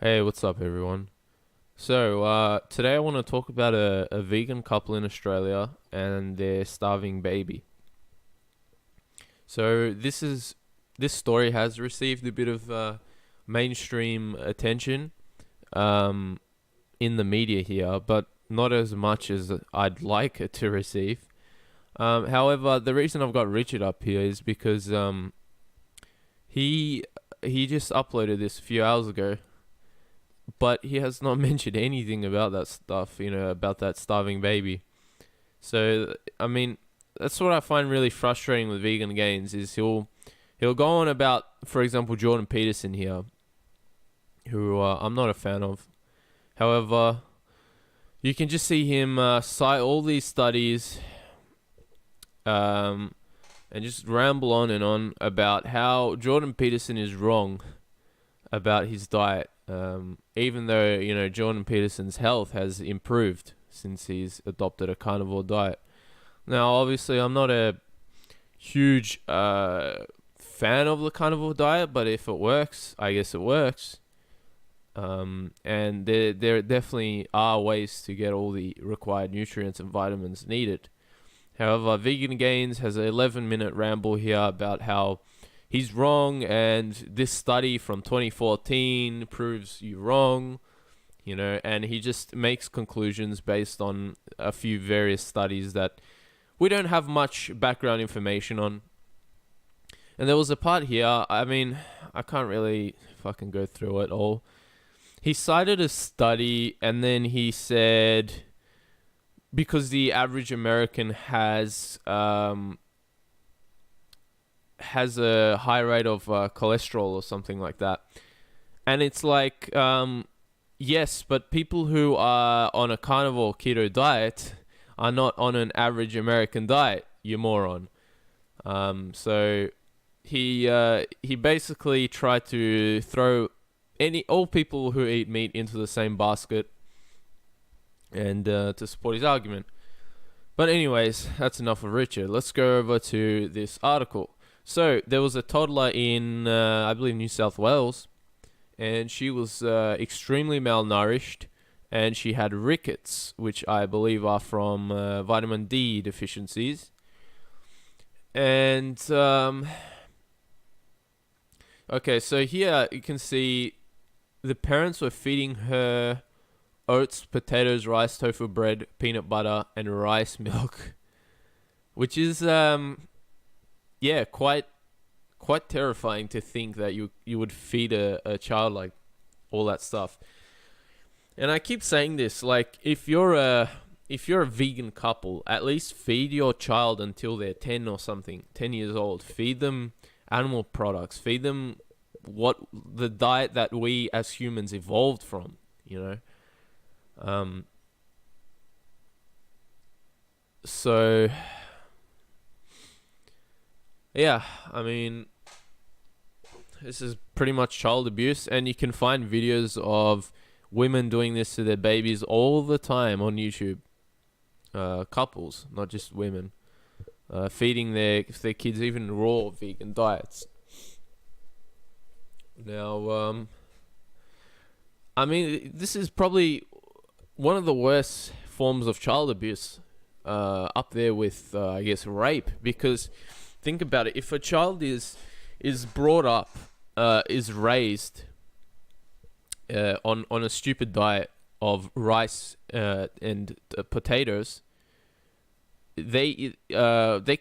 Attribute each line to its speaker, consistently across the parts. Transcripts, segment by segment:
Speaker 1: Hey, what's up, everyone? Today I want to talk about a vegan couple in Australia and their starving baby. This story has received a bit of mainstream attention um, in the media here, but not as much as I'd like it to receive. However, the reason I've got Richard up here is because he he just uploaded this a few hours ago, but he has not mentioned anything about that stuff, about that starving baby. So, I mean, that's what I find really frustrating with vegan gains is he'll go on about, for example, Jordan Peterson here, who I'm not a fan of. However, you can just see him cite all these studies, um, and just ramble on and on about how Jordan Peterson is wrong about his diet. Even though Jordan Peterson's health has improved since he's adopted a carnivore diet. Now, obviously, I'm not a huge fan of the carnivore diet, but if it works, I guess it works. And there definitely are ways to get all the required nutrients and vitamins needed. However, Vegan Gains has an 11-minute ramble here about how he's wrong and this study from 2014 proves you wrong, and he just makes conclusions based on a few various studies that we don't have much background information on. And there was a part here, I mean, I can't really fucking go through it all. He cited a study and then he said because the average American has a high rate of cholesterol or something like that. And it's like, yes, but people who are on a carnivore keto diet are not on an average American diet, you moron. So he basically tried to throw all people who eat meat into the same basket and to support his argument. But anyways, that's enough of Richard. Let's go over to this article. So there was a toddler in, I believe, New South Wales, and she was extremely malnourished, and she had rickets, which I believe are from vitamin D deficiencies. And okay, so here you can see the parents were feeding her oats, potatoes, rice, tofu, bread, peanut butter, and rice milk, which is yeah, quite terrifying to think that you would feed a child like all that stuff. And I keep saying this, like if you're a vegan couple, at least feed your child until they're 10 or something, 10 years old. Feed them animal products. Feed them what the diet that we as humans evolved from, So yeah, I mean, this is pretty much child abuse, and you can find videos of women doing this to their babies all the time on YouTube. Couples, not just women, feeding their kids even raw vegan diets. Now, I mean, this is probably one of the worst forms of child abuse, up there with, I guess, rape. Because think about it: if a child is brought up, is raised on a stupid diet of rice and potatoes, they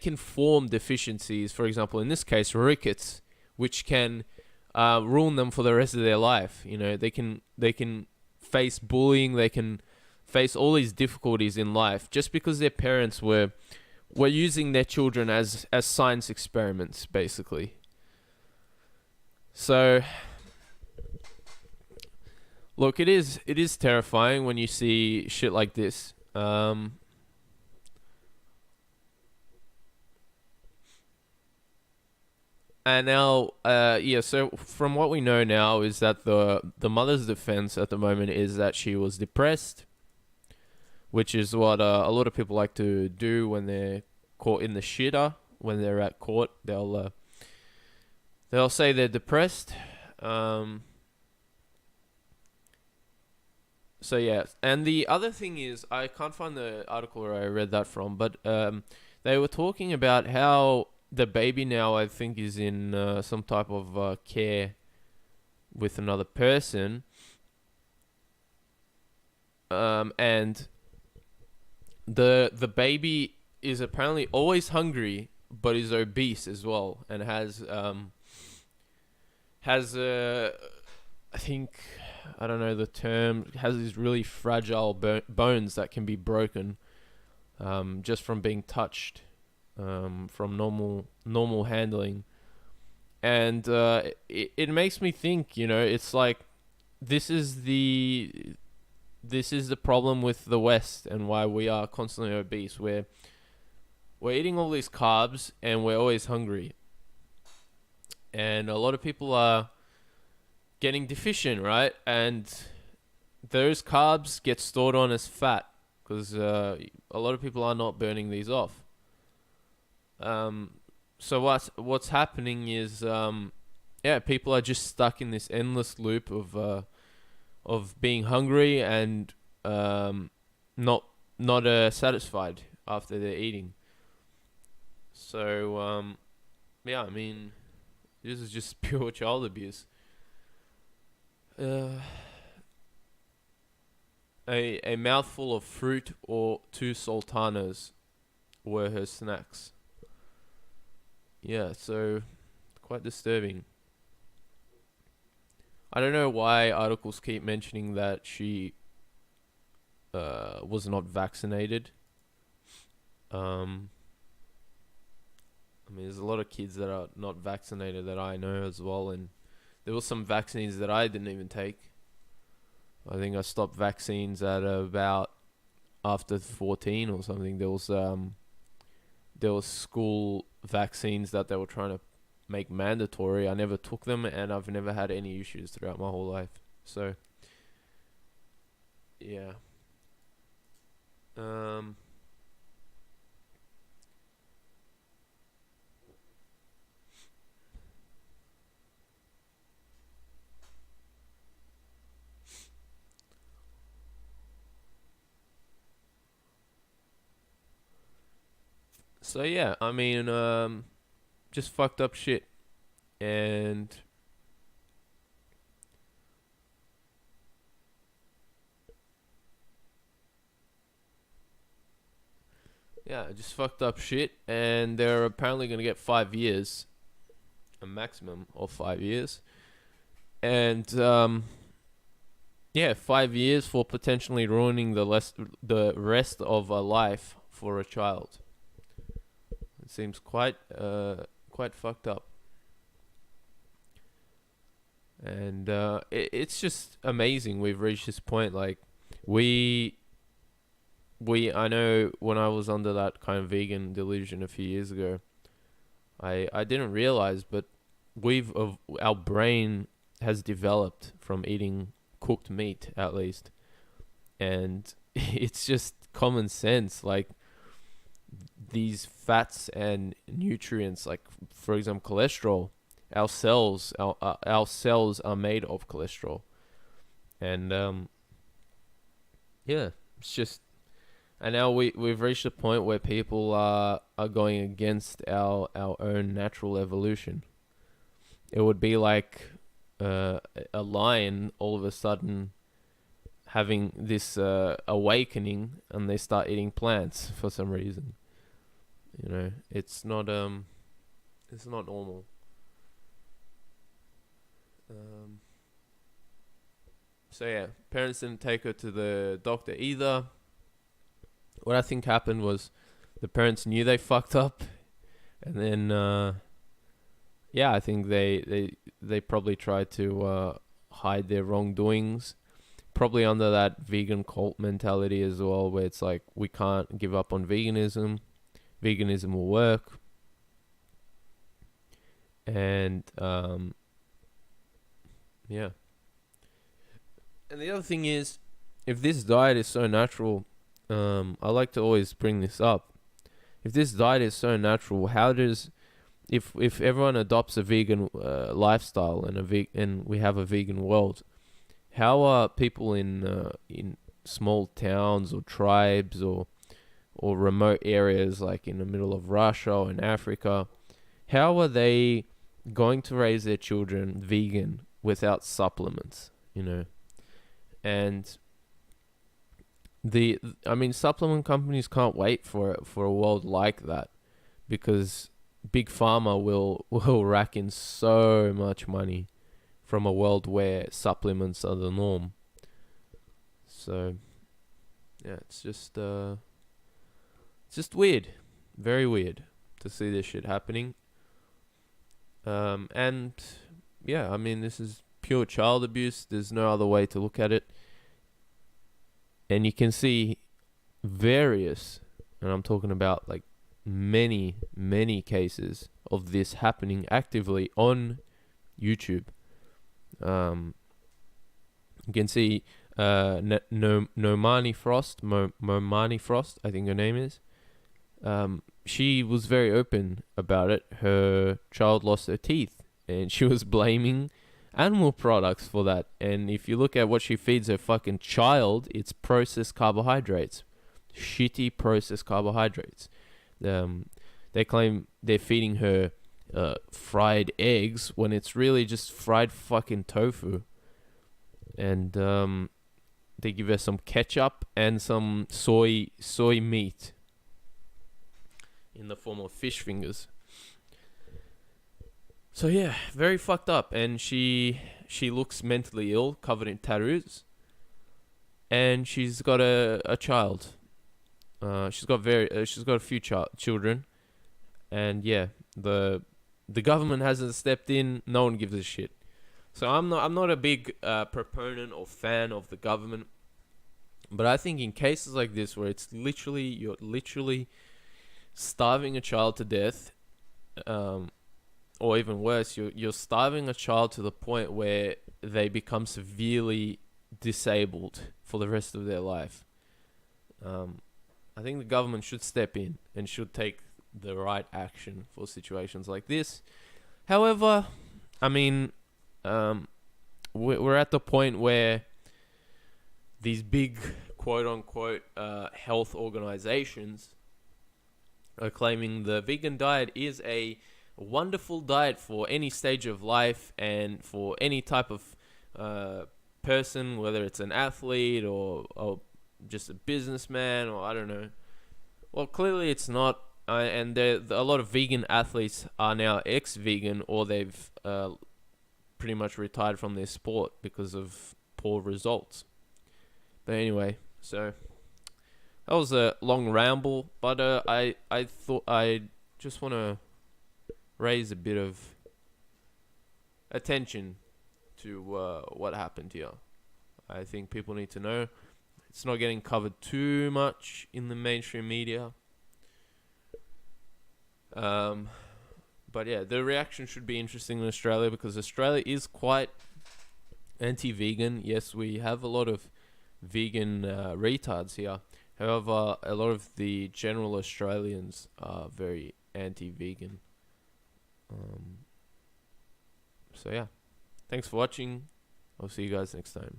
Speaker 1: can form deficiencies. For example, in this case, rickets, which can ruin them for the rest of their life. They can face bullying. They can face all these difficulties in life just because their parents were using their children as science experiments, basically. So, look, it is terrifying when you see shit like this. And now, yeah. So from what we know now is that the mother's defense at the moment is that she was depressed, which is what a lot of people like to do when they're caught in the shitter. When they're at court, they'll say they're depressed. So yeah, and the other thing is, I can't find the article where I read that from, but they were talking about how the baby now, I think, is in some type of care with another person, and the baby is apparently always hungry, but is obese as well, and has I think, I don't know the term, has these really fragile bones that can be broken just from being touched, from normal handling. And it makes me think, it's like this is the this is the problem with the West and why we are constantly obese. We're eating all these carbs and we're always hungry, and a lot of people are getting deficient, right? And those carbs get stored on as fat because a lot of people are not burning these off. So what's happening is, yeah, people are just stuck in this endless loop of being hungry and not satisfied after they're eating. So yeah, I mean, this is just pure child abuse. Uh, a mouthful of fruit or two sultanas were her snacks. Yeah, so quite disturbing. I don't know why articles keep mentioning that she was not vaccinated. Um, I mean, there's a lot of kids that are not vaccinated that I know as well, and there were some vaccines that I didn't even take. I think I stopped vaccines at about after 14 or something. There was school vaccines that they were trying to make mandatory. I never took them, and I've never had any issues throughout my whole life. So yeah. Um. So yeah, I mean, just fucked up shit, and yeah, just fucked up shit, and they're apparently gonna get 5 years, a maximum of 5 years, and yeah, 5 years for potentially ruining the rest of a life for a child. It seems quite fucked up, and it's just amazing we've reached this point. Like we I know when I was under that kind of vegan delusion a few years ago, I didn't realize, but our brain has developed from eating cooked meat, at least, and it's just common sense. Like these fats and nutrients, like for example cholesterol, our cells are made of cholesterol, and yeah, it's just, and now we've reached a point where people are going against our own natural evolution. It would be like a lion all of a sudden having this awakening, and they start eating plants for some reason. It's not normal. So yeah, parents didn't take her to the doctor either. What I think happened was the parents knew they fucked up, and then yeah, I think they probably tried to hide their wrongdoings, probably under that vegan cult mentality as well, where it's like, we can't give up on veganism. Veganism will work. And yeah. And the other thing is, if this diet is so natural, I like to always bring this up. If this diet is so natural, how does, if everyone adopts a vegan lifestyle and and we have a vegan world, How are people in small towns or tribes or remote areas like in the middle of Russia or in Africa, how are they going to raise their children vegan without supplements, you know? And I mean, supplement companies can't wait for a world like that, because big pharma will rack in so much money from a world where supplements are the norm. So yeah, it's just weird, very weird to see this shit happening. And yeah, I mean, this is pure child abuse. There's no other way to look at it. And you can see various, and I'm talking about like many, many cases of this happening actively on YouTube. You can see Nomani Frost, Momani Frost, I think her name is. She was very open about it. Her child lost her teeth, and she was blaming animal products for that. And if you look at what she feeds her fucking child, it's processed carbohydrates, shitty processed carbohydrates. They claim they're feeding her fried eggs when it's really just fried fucking tofu. And they give her some ketchup and some soy meat in the form of fish fingers. So yeah, very fucked up. And she looks mentally ill, covered in tattoos, and she's got a child. She's got a few children, and yeah, the government hasn't stepped in. No one gives a shit. So I'm not a big proponent or fan of the government, but I think in cases like this where you're literally starving a child to death, or even worse, you're starving a child to the point where they become severely disabled for the rest of their life. I think the government should step in and should take the right action for situations like this. However, I mean, we're at the point where these big quote-unquote health organizations are claiming the vegan diet is a wonderful diet for any stage of life and for any type of person, whether it's an athlete or just a businessman, or I don't know. Well, clearly it's not. And a lot of vegan athletes are now ex-vegan, or they've pretty much retired from their sport because of poor results. But anyway, so that was a long ramble, but I thought I just want to raise a bit of attention to what happened here. I think people need to know. It's not getting covered too much in the mainstream media. But yeah, the reaction should be interesting in Australia, because Australia is quite anti-vegan. Yes, we have a lot of vegan retards here. However, a lot of the general Australians are very anti-vegan. So yeah, thanks for watching. I'll see you guys next time.